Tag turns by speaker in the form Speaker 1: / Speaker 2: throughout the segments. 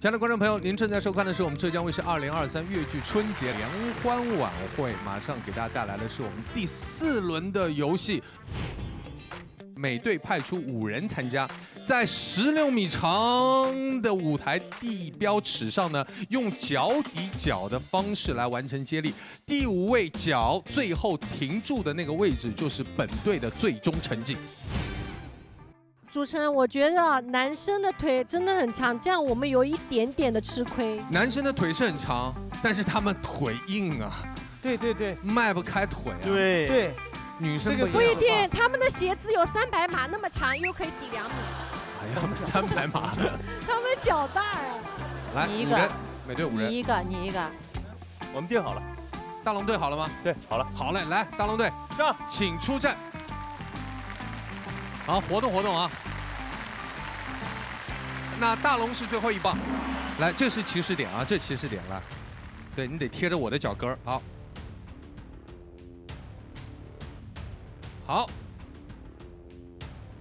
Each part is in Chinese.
Speaker 1: 亲爱的观众朋友，您正在收看的是我们浙江卫视2023粤剧春节联欢晚会，马上给大家带来的是我们第4轮的游戏。每队派出5人参加，在16米长的舞台地标尺上呢，用脚抵脚的方式来完成接力。第5位脚最后停住的那个位置，就是本队的最终成绩。
Speaker 2: 主持人，我觉得男生的腿真的很长，这样我们有一点点的吃亏。
Speaker 1: 男生的腿是很长，但是他们腿硬啊，
Speaker 3: 对对对，
Speaker 1: 迈不开腿啊。
Speaker 3: 对对，
Speaker 1: 女生
Speaker 2: 不一定，他们的鞋子有300码那么长，又可以抵2米。
Speaker 1: 哎呀，300码。
Speaker 2: 他们脚大啊。
Speaker 1: 来，
Speaker 4: 你一
Speaker 1: 5人，
Speaker 4: 个，
Speaker 1: 每队5人。
Speaker 4: 你一个，你一个。
Speaker 3: 我们定好了。
Speaker 1: 大龙队好了吗？
Speaker 3: 对，好了。
Speaker 1: 好嘞，来，大龙队
Speaker 3: 上，
Speaker 1: 请出战。 好，活动活动啊！那大龙是最后一棒，来，这是起始点啊，这起始点来，对你得贴着我的脚跟儿，好，好，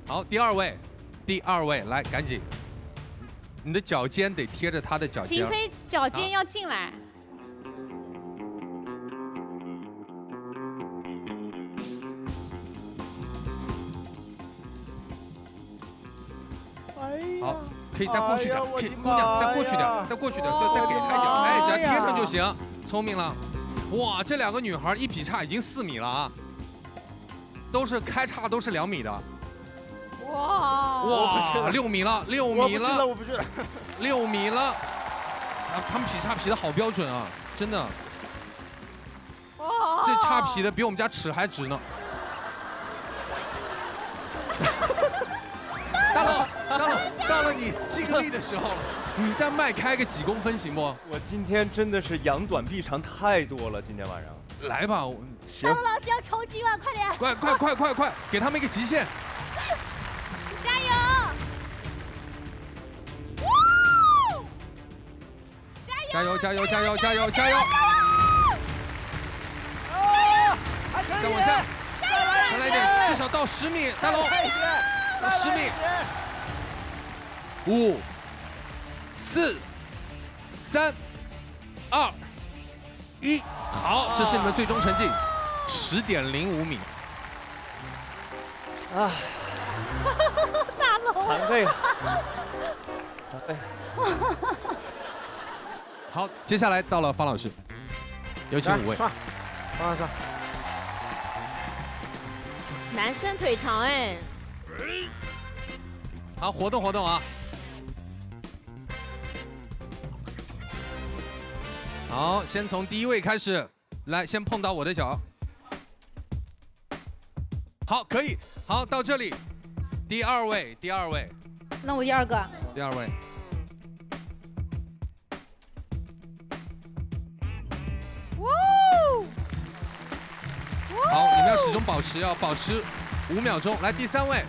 Speaker 1: 好，第二位，来，赶紧，你的脚尖得贴着他的脚尖。
Speaker 4: 秦飞脚尖要进来。
Speaker 1: 好，可以再过去点，可以，姑娘再过去点，再过去点，对，再给开一点，哎，只要贴上就行，聪明了。哇，这2个女孩一劈叉已经4米了啊，都是开叉都是2米的。
Speaker 2: 哇
Speaker 1: 哇，6米了，6米了，
Speaker 3: 我不去了
Speaker 1: ，6米了。啊，他们劈叉劈的好标准啊，真的。
Speaker 2: 哇，
Speaker 1: 这叉劈的比我们家尺还直呢。大龙，到了你尽力的时候了，你再迈开个几公分行不？
Speaker 3: 我今天真的是扬短避长太多了，今天晚上。
Speaker 1: 来吧，
Speaker 3: 行。
Speaker 5: 大龙老师要抽筋了，快点！
Speaker 1: 快，给他们一个极限！
Speaker 5: 加油！
Speaker 1: 加油！再往下，再来一点，至少到10米，大龙，到10米。5、4、3、2、1，好，这是你们最终成绩，10.05米。
Speaker 3: 啊，
Speaker 5: 大龙，
Speaker 3: 残废了，残废。
Speaker 1: 好，接下来到了方老师，有请5位。
Speaker 3: 上，
Speaker 4: 男生腿长哎。
Speaker 1: 好，活动啊！好，先从第1位开始，来，先碰到我的脚。好，可以，好，到这里。第二位，
Speaker 5: 那我第2个。
Speaker 1: 第2位。好，你们要始终保持5秒钟。来，第3位。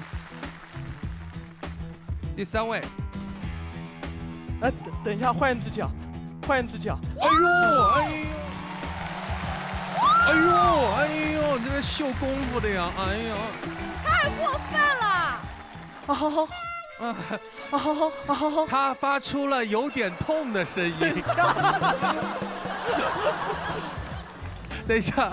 Speaker 3: 哎，等一下，换一只脚。
Speaker 1: 哎呦，你这是秀功夫的呀！哎呀，
Speaker 2: 太过分了！
Speaker 1: 他发出了有点痛的声音。等一下。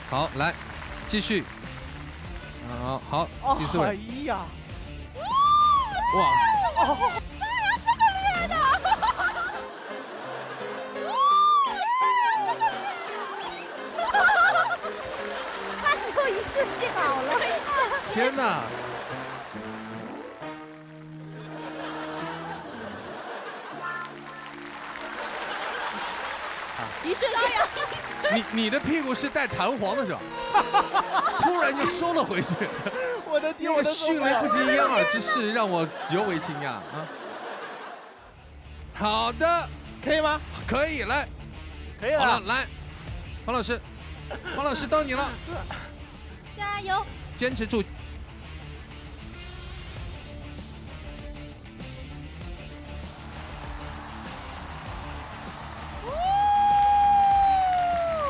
Speaker 1: 好，来，继续。好，第4位。
Speaker 3: 哎呀！
Speaker 1: 哇！
Speaker 5: 这么厉害的！他只有一瞬间好了。
Speaker 1: 天哪！
Speaker 5: 一瞬间，
Speaker 1: 你的屁股是带弹簧的是吧？突然就收了回去。
Speaker 3: 我的天，
Speaker 1: 那个迅雷不及掩耳之势让我尤为惊讶啊！好的，
Speaker 3: 可以吗？
Speaker 1: 可以，来，
Speaker 3: 可以了。
Speaker 1: 好了，来，黄老师到你了，
Speaker 5: 加油！
Speaker 1: 坚持住。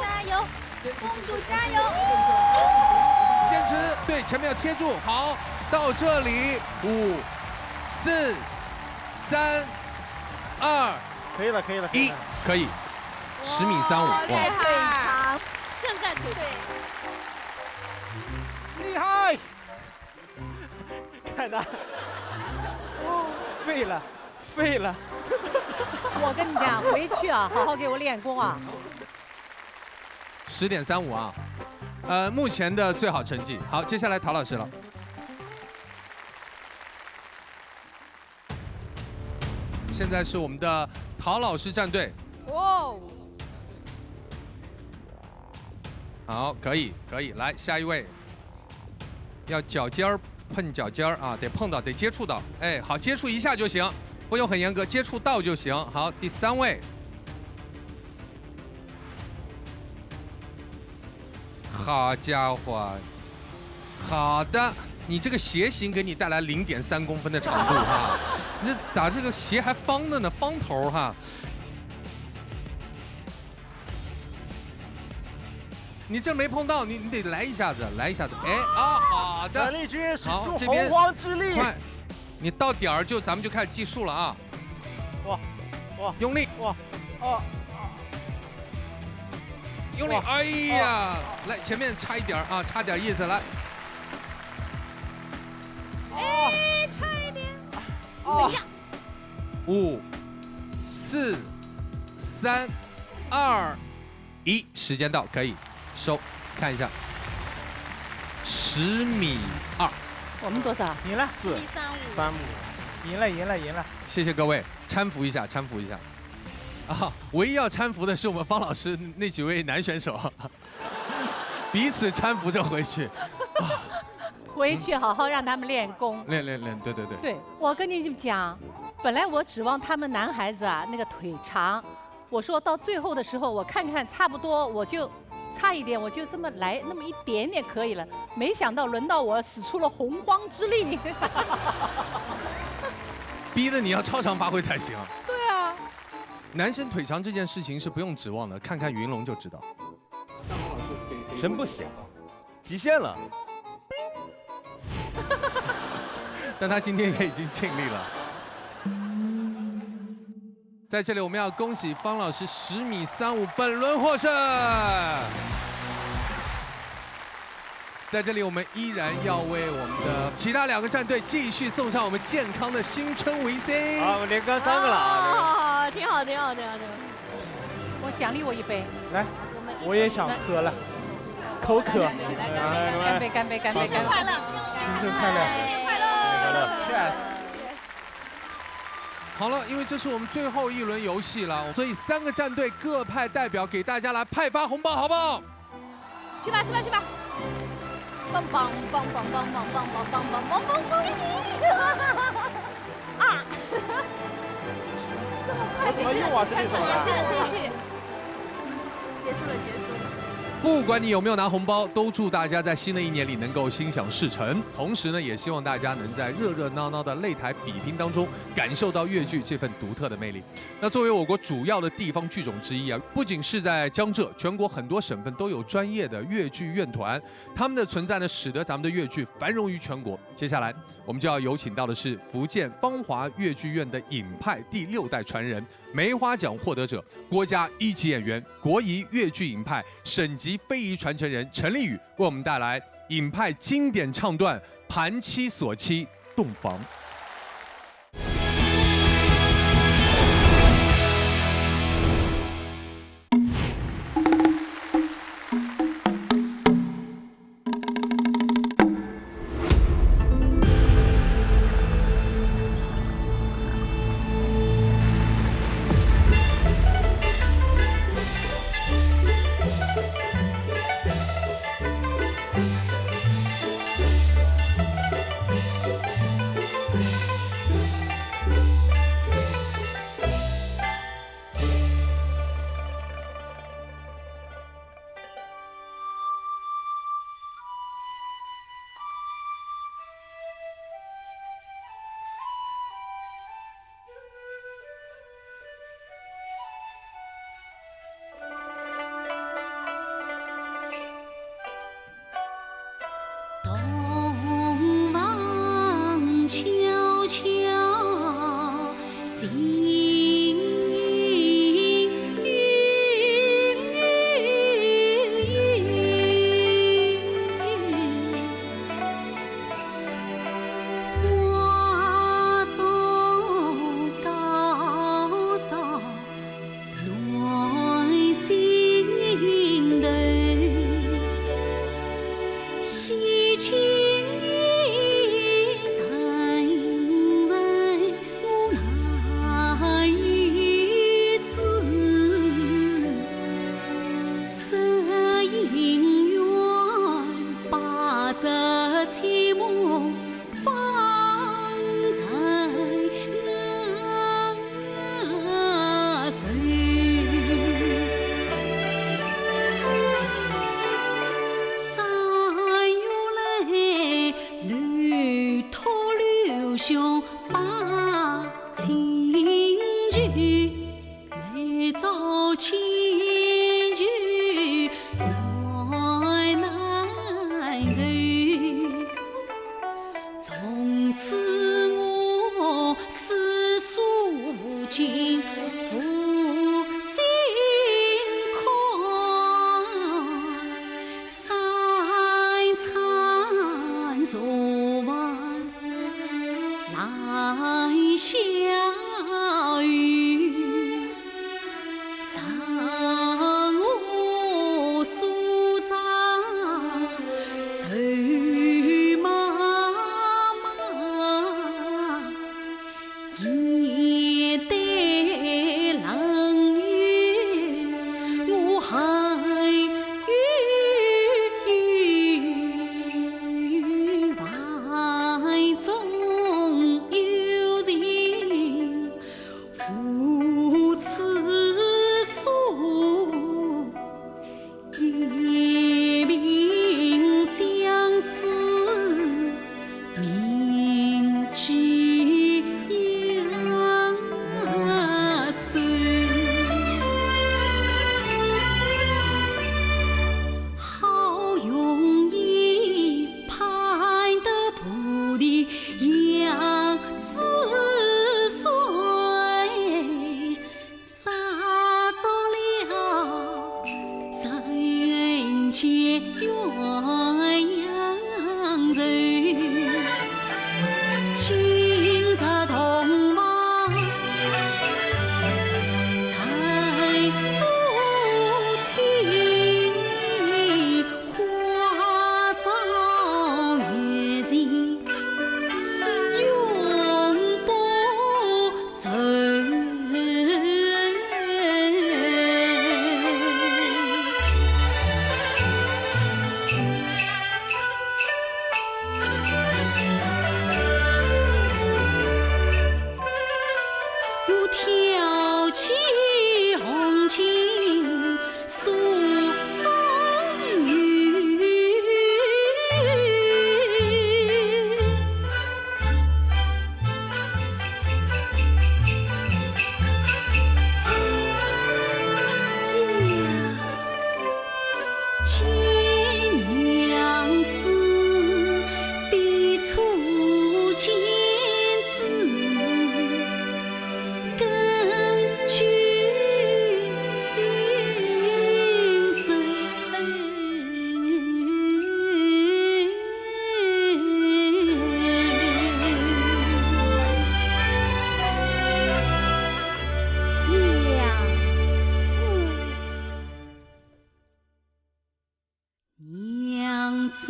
Speaker 5: 加油！公主加油！
Speaker 1: 坚持，对，前面要贴住，好，到这里，5、4、3、2、
Speaker 6: 可以了，可以了，
Speaker 1: 1，可以，10米35，哇，
Speaker 4: 腿长，胜在腿长。
Speaker 6: 厉害！太难，
Speaker 3: 废了，废了。
Speaker 7: 我跟你讲，回去啊，好好给我练功啊。
Speaker 1: 10.35啊，目前的最好成绩。好，接下来陶老师了。现在是我们的陶老师战队。
Speaker 4: 哇，
Speaker 1: 好，可以，可以，来下一位。要脚尖儿碰脚尖儿啊，得碰到，得接触到。哎，好，接触一下就行，不用很严格，接触到就行。好，第3位。 好家伙，好的，你这个鞋型给你带来0.3公分的长度哈，你这咋这个鞋还方的呢？方头哈。你这没碰到，你得来一下子，来一下子。哎啊，好的，
Speaker 6: 全力军使
Speaker 1: 好，
Speaker 6: 出
Speaker 1: 这边
Speaker 6: 洪荒之力。
Speaker 1: 快，你到点儿咱们就开始计数了啊。
Speaker 6: 哇，哇，
Speaker 1: 用力，
Speaker 6: 哇，哦。
Speaker 1: 用力！哎呀，来前面差一点啊，差点意思，来。
Speaker 4: 哎，差一点。
Speaker 6: 哦。
Speaker 1: 5、4、3、2、1，时间到，可以收，看一下，10米2。
Speaker 7: 我们多少？
Speaker 6: 赢了
Speaker 5: 4.35，
Speaker 6: 35，赢了，赢了，赢了。
Speaker 1: 谢谢各位，搀扶一下，搀扶一下。 啊，唯一要搀扶的是我们方老师那几位男选手，彼此搀扶着回去。
Speaker 7: 回去好好让他们练功。
Speaker 1: 练，对。
Speaker 7: 对，我跟你们讲，本来我指望他们男孩子啊那个腿长，我说到最后的时候，我看看差不多，我就差一点，我就这么来那么一点点可以了。没想到轮到我使出了洪荒之力。
Speaker 1: 逼得你要超常发挥才行。
Speaker 7: 对啊。
Speaker 1: 男生腿长这件事情是不用指望的，看看云龙就知道。
Speaker 3: 真不行，极限了。
Speaker 1: 但他今天也已经尽力了。在这里，我们要恭喜方老师10米35本轮获胜。在这里，我们依然要为我们的其他2个战队继续送上我们健康的新春维 C。
Speaker 3: 好，我们连干3个了啊！
Speaker 4: 哦，挺好。
Speaker 7: 我奖励我一杯。
Speaker 6: 来，我也想喝了，口渴。
Speaker 7: 干杯！
Speaker 5: 新春快乐！
Speaker 6: 新春快乐！
Speaker 5: 新年快乐
Speaker 6: ！Cheers！
Speaker 1: 好了，因为这是我们最后一轮游戏了，所以3个战队各派代表给大家来派发红包，好不好？
Speaker 5: 去吧！棒！啊！这么快？
Speaker 6: 我怎么又往这里走了？
Speaker 5: 继续。结束了。
Speaker 1: 不管你有没有拿红包，都祝大家在新的一年里能够心想事成。同时呢，也希望大家能在热热闹闹的擂台比拼当中，感受到粤剧这份独特的魅力。那作为我国主要的地方剧种之一啊，不仅是在江浙，全国很多省份都有专业的粤剧院团，他们的存在呢，使得咱们的粤剧繁荣于全国。接下来，我们就要有请到的是福建芳华粤剧院的尹派第6代传人。 梅花奖获得者、国家1级演员、国仪粤剧尹派省级非遗传承人陈立宇为我们带来尹派经典唱段《盘妻锁妻洞房》。
Speaker 8: 故乡把情聚，每朝千句来难柔。从此我思索无尽，无心宽，三餐昨晚来相遇，上我所长走妈妈，一对冷雨，我恨雨怀中有情，父子所一命相思，铭记杨树。好容易盼得菩提杨子水，杀着了人间鸳鸯仇。今日同往才夫妻，花朝月前永不走。我挑起红巾诉衷语，见娘子笔触见字，根据谁？娘子。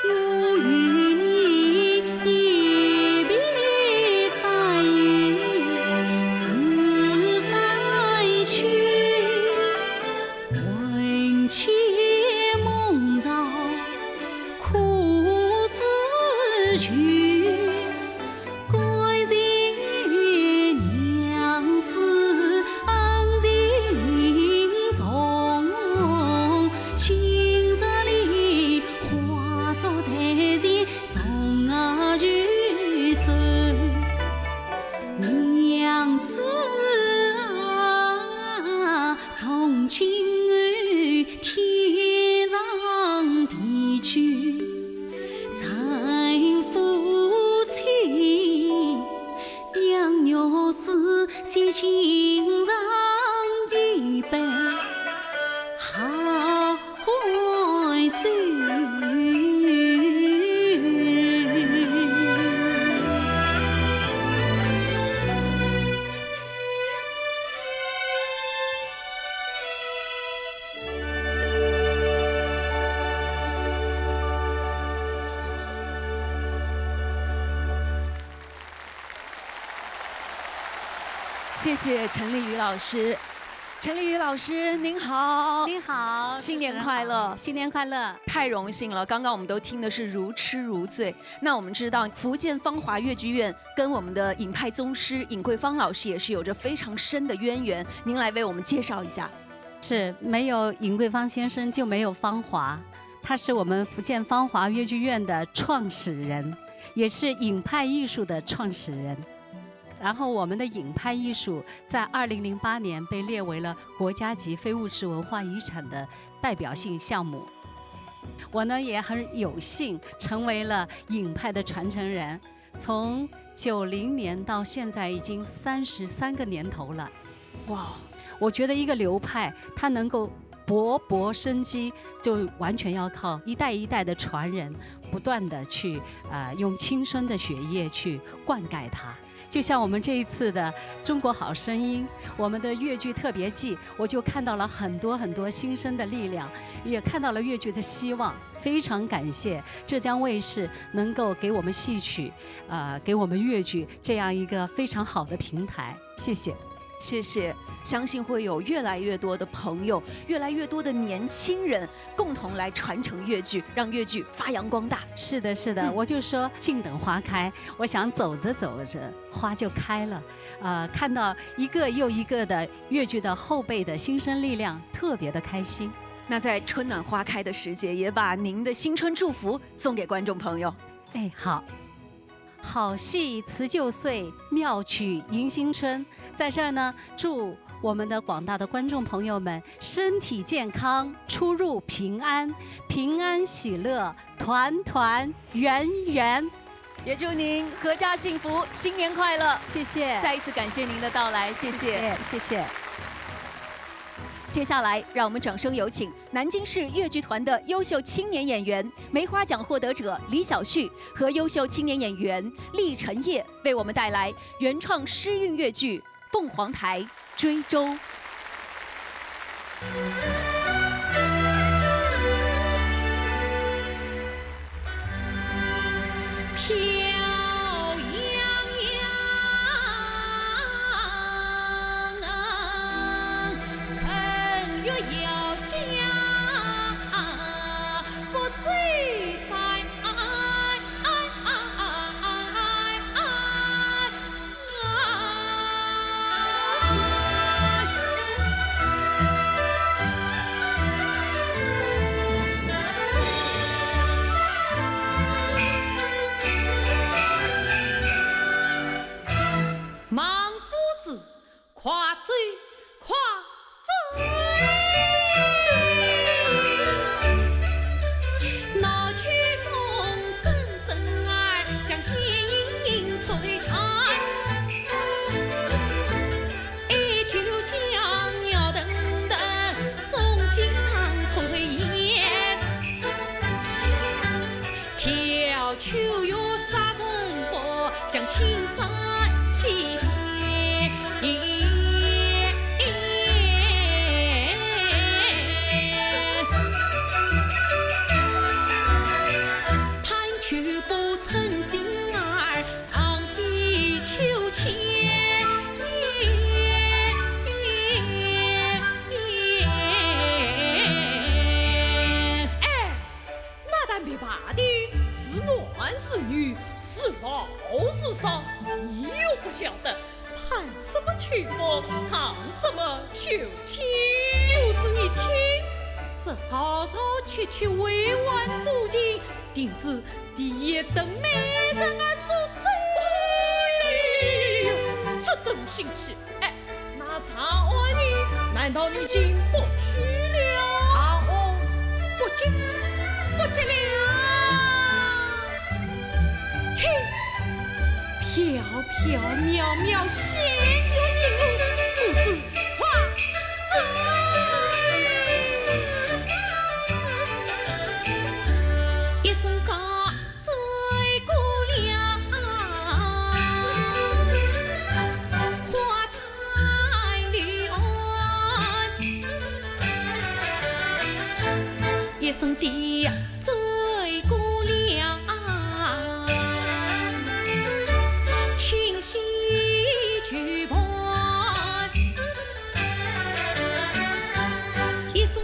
Speaker 8: 我与你一别三月四山去，魂牵梦绕苦思绪，怪人娘子恩情重，今日里化作淡然送我去手。娘子啊，从今后天长地久，咱夫妻养育事先情长预备好怀走。
Speaker 9: 谢谢陈丽宇老师。陈丽宇老师您好，
Speaker 8: 您好，
Speaker 9: 新年快乐，
Speaker 8: 新年快乐！
Speaker 9: 太荣幸了。刚刚我们都听的是如痴如醉。那我们知道，福建芳华越剧院跟我们的尹派宗师尹桂芳老师也是有着非常深的渊源。您来为我们介绍一下。
Speaker 8: 是没有尹桂芳先生就没有芳华，他是我们福建芳华越剧院的创始人，也是尹派艺术的创始人。然后我们的尹派艺术在2008年被列为了国家级非物质文化遗产的代表性项目。我呢也很有幸成为了尹派的传承人，从90年到现在已经33个年头了。哇，我觉得一个流派它能够勃勃生机，就完全要靠一代一代的传人，不断的去用青春的血液去灌溉它。就像我们这一次的《中国好声音》，我们的越剧特别季，我就看到了很多很多新生的力量，也看到了越剧的希望。非常感谢浙江卫视能够给我们戏曲，给我们越剧这样一个非常好的平台，谢谢。
Speaker 9: 谢谢，相信会有越来越多的朋友，越来越多的年轻人共同来传承越剧，让越剧发扬光大。
Speaker 8: 是的，是的，我就说静等花开，我想走着走着花就开了，看到一个又一个的越剧的后辈的新生力量，特别的开心。
Speaker 9: 那在春暖花开的时节，也把您的新春祝福送给观众朋友。
Speaker 8: 哎，好。好戏辞旧岁，妙曲迎新春。在这儿呢，祝我们的广大的观众朋友们身体健康，出入平安，平安喜乐，团团圆圆。
Speaker 9: 也祝您阖家幸福，新年快乐！
Speaker 8: 谢谢，
Speaker 9: 再一次感谢您的到来，谢谢，
Speaker 8: 谢谢。
Speaker 9: 接下来，让我们掌声有请南京市越剧团的优秀青年演员、梅花奖获得者李晓旭和优秀青年演员厉晨烨，为我们带来原创诗韵越剧《凤凰台追舟》。
Speaker 8: 一声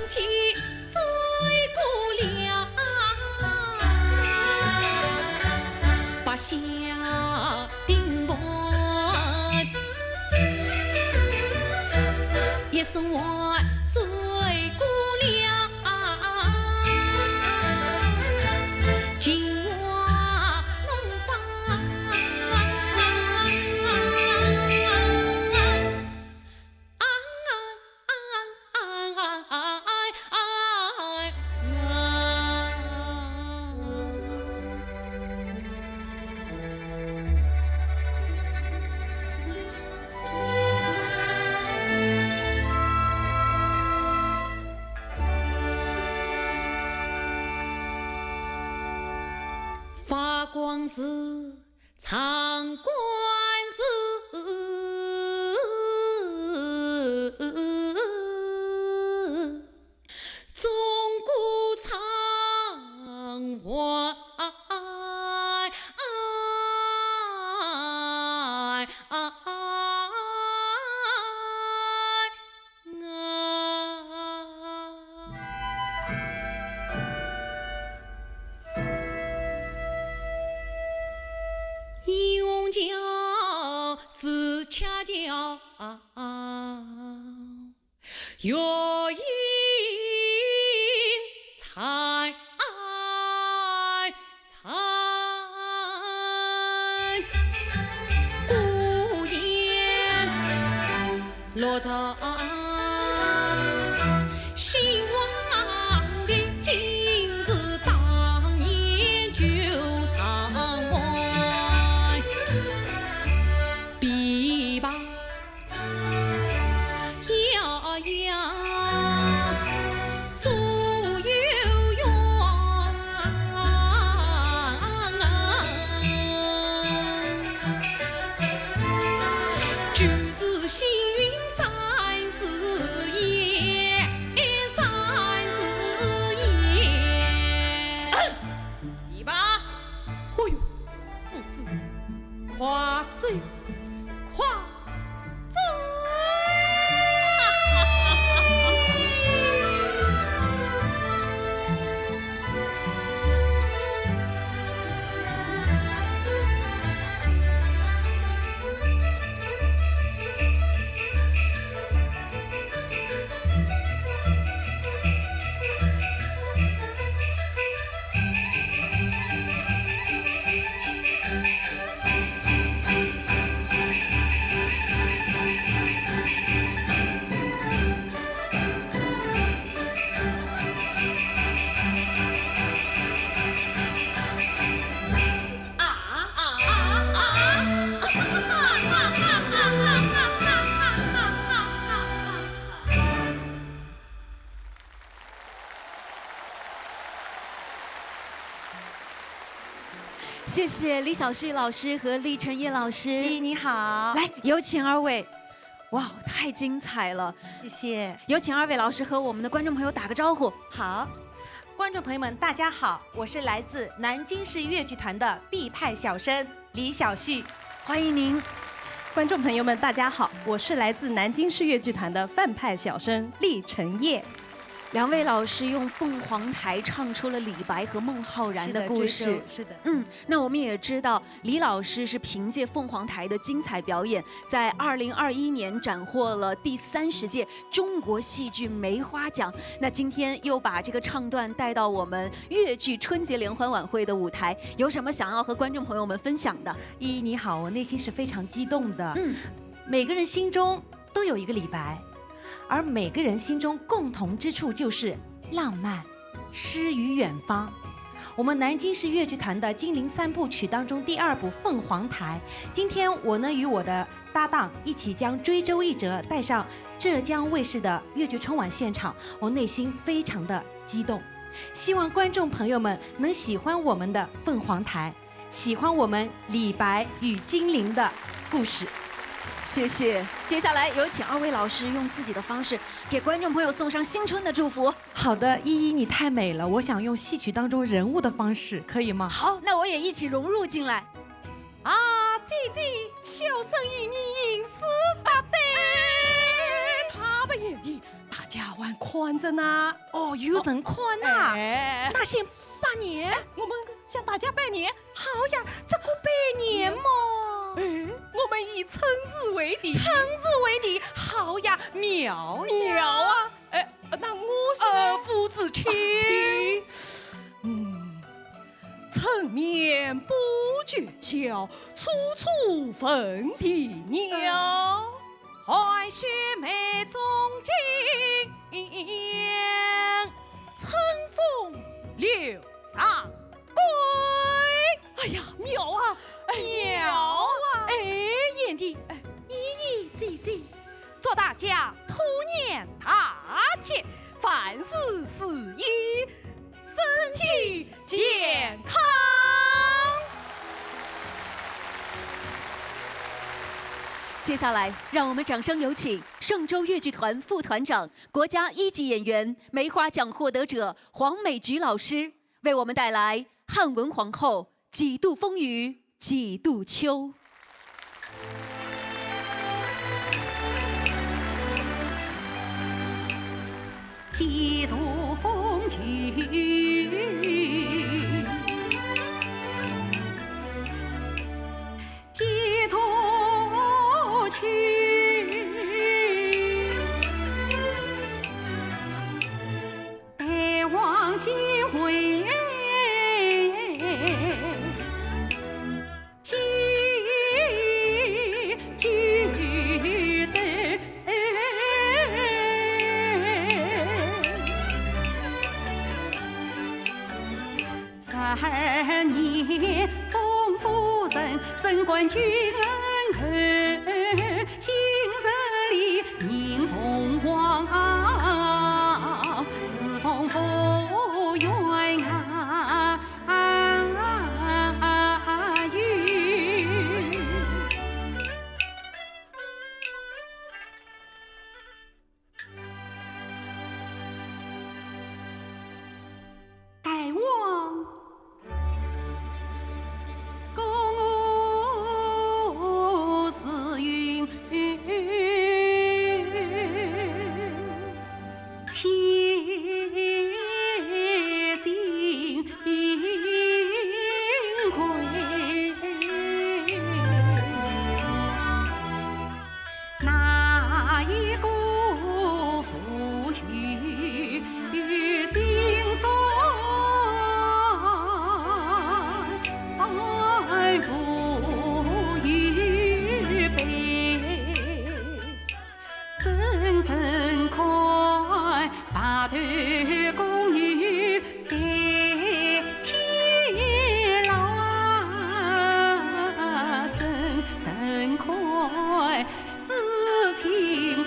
Speaker 10: 光是长官事，钟鼓长怀。用脚自恰脚，月影采孤雁落在兴亡的金子，当年就藏怀。琵琶摇摇诉幽怨，举子星云三四夜，三四夜。琵琶，哎呦，夫子夸嘴。夸嘴。
Speaker 9: 谢谢李晓旭老师和厉晨烨老师。
Speaker 5: 你好，
Speaker 9: 来，有请二位。哇，太精彩了！
Speaker 5: 谢谢。
Speaker 9: 有请二位老师和我们的观众朋友打个招呼。
Speaker 5: 好，观众朋友们，大家好，我是来自南京市越剧团的 B 派小生李晓旭，
Speaker 9: 欢迎您。
Speaker 11: 观众朋友们，大家好，我是来自南京市越剧团的范派小生厉晨烨。
Speaker 9: 两位老师用凤凰台唱出了李白和孟浩然的故事。
Speaker 5: 是的。
Speaker 9: 那我们也知道，李老师是凭借凤凰台的精彩表演，在2021年斩获了第30届中国戏剧梅花奖。那今天又把这个唱段带到我们越剧春节联欢晚会的舞台，有什么想要和观众朋友们分享的？
Speaker 5: 依依你好，我内心是非常激动的。每个人心中都有一个李白。而每个人心中共同之处就是浪漫、诗与远方。我们南京市越剧团的《金陵三部曲》当中第2部《凤凰台》，今天我呢与我的搭档一起将追舟一折带上浙江卫视的越剧春晚现场，我内心非常的激动。希望观众朋友们能喜欢我们的《凤凰台》，喜欢我们李白与金陵的故事。
Speaker 9: 谢谢。接下来有请二位老师用自己的方式给观众朋友送上新春的祝福。
Speaker 5: 好的，依依你太美了，我想用戏曲当中人物的方式，可以吗？
Speaker 9: 好，那我也一起融入进来。
Speaker 5: 啊，姐姐，小生与你吟诗搭对，
Speaker 11: 他们眼里大家玩宽着呢。
Speaker 5: 哦，有人宽呐。那先拜年，
Speaker 11: 我们向大家拜年。
Speaker 5: 好呀，这个拜年嘛。
Speaker 11: 我们以春日为底，
Speaker 5: 春日为底，好呀，妙
Speaker 11: 啊！那我是
Speaker 5: 夫子听。
Speaker 11: 趁面不觉晓，处处闻啼鸟。
Speaker 5: 海雪梅中惊，春风柳上归。
Speaker 11: 哎呀，妙啊！
Speaker 5: 燕弟，依依姐姐，祝大家兔年大吉，
Speaker 11: 凡事如意，身体健康。
Speaker 9: 接下来，让我们掌声有请嵊州越剧团副团长、国家1级演员、梅花奖获得者黄美菊老师，为我们带来汉文皇后几度风雨几度秋。
Speaker 8: 几度风雨，几度秋，待望几回，几句子。12年封夫人，升官君恩，今日里迎凤凰，侍奉福源于。待望公私云，且行归。哪一个赋予心酸？不预备，真诚快把头宫女代天牢，真诚快知情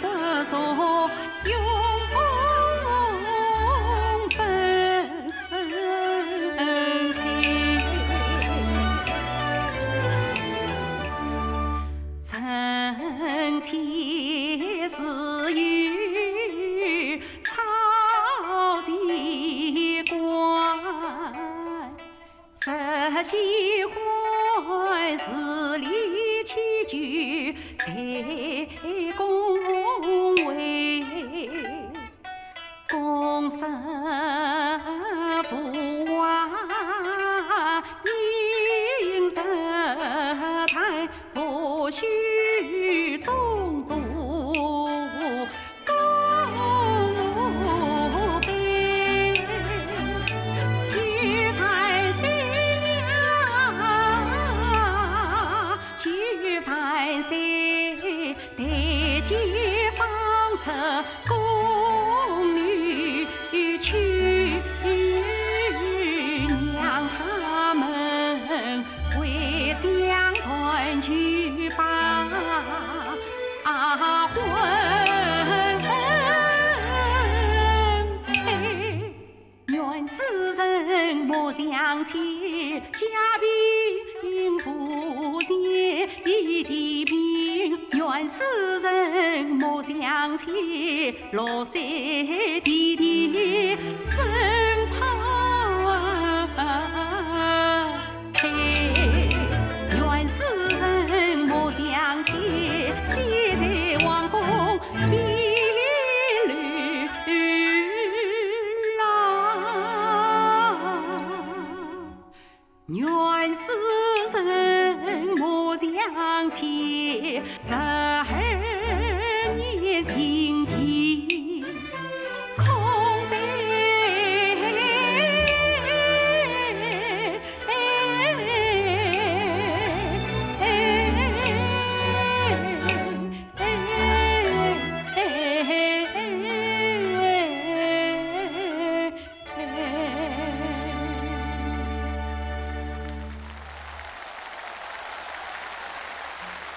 Speaker 8: 得所永分开。臣妾是与朝夕官，实喜欢事理起居在宫闱，公室父王应实谈，不须中度公杯，举凡三呀，举凡三，待解放出宫女去，让他们回乡团聚吧。婚配，愿世人莫相欠，家贫富贱一地贫，愿世人莫相欠，落山地地身旁配，愿世人莫相欠，皆在王宫一缕郎，愿世人莫相欠，12年刑题空待。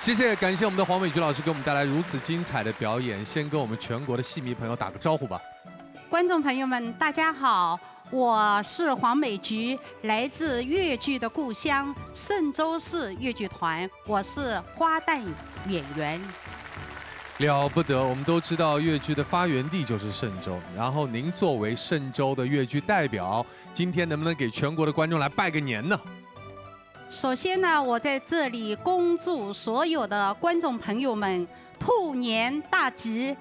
Speaker 1: 谢谢，感谢我们的黄美菊老师给我们带来如此精彩的表演。先跟我们全国的戏迷朋友打个招呼吧。
Speaker 12: 观众朋友们，大家好，
Speaker 8: 我是黄美菊，来自越剧的故乡嵊州市越剧团，我是花旦演员。
Speaker 1: 了不得，我们都知道越剧的发源地就是嵊州，然后您作为嵊州的越剧代表，今天能不能给全国的观众来拜个年呢？
Speaker 8: 首先呢，我在这里恭祝所有的观众朋友们兔年大吉。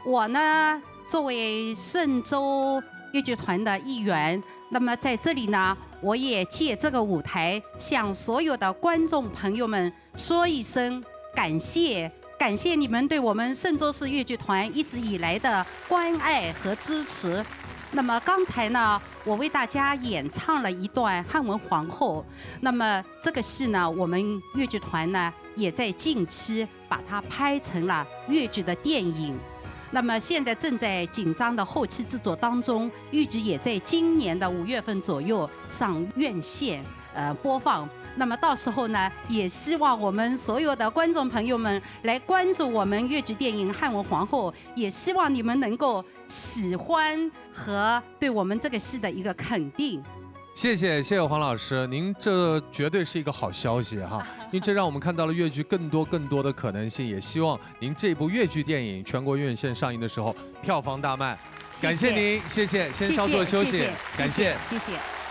Speaker 8: 我呢，作为嵊州越剧团的一员，那么在这里呢，我也借这个舞台向所有的观众朋友们说一声感谢。感谢你们对我们嵊州市越剧团一直以来的关爱和支持。那么刚才呢，我为大家演唱了一段汉文皇后。那么这个戏呢，我们越剧团呢也在近期把它拍成了越剧的电影。那么现在正在紧张的后期制作当中，预计也在今年的5月份左右上院线播放。那么到时候呢，也希望我们所有的观众朋友们来关注我们越剧电影《汉文皇后》，也希望你们能够喜欢和对我们这个戏的一个肯定。
Speaker 1: 谢谢黄老师，您这绝对是一个好消息哈，因为这让我们看到了越剧更多的可能性，也希望您这部越剧电影全国院线上映的时候票房大卖。感谢您，谢谢，先稍作休息，感谢，
Speaker 8: 谢谢。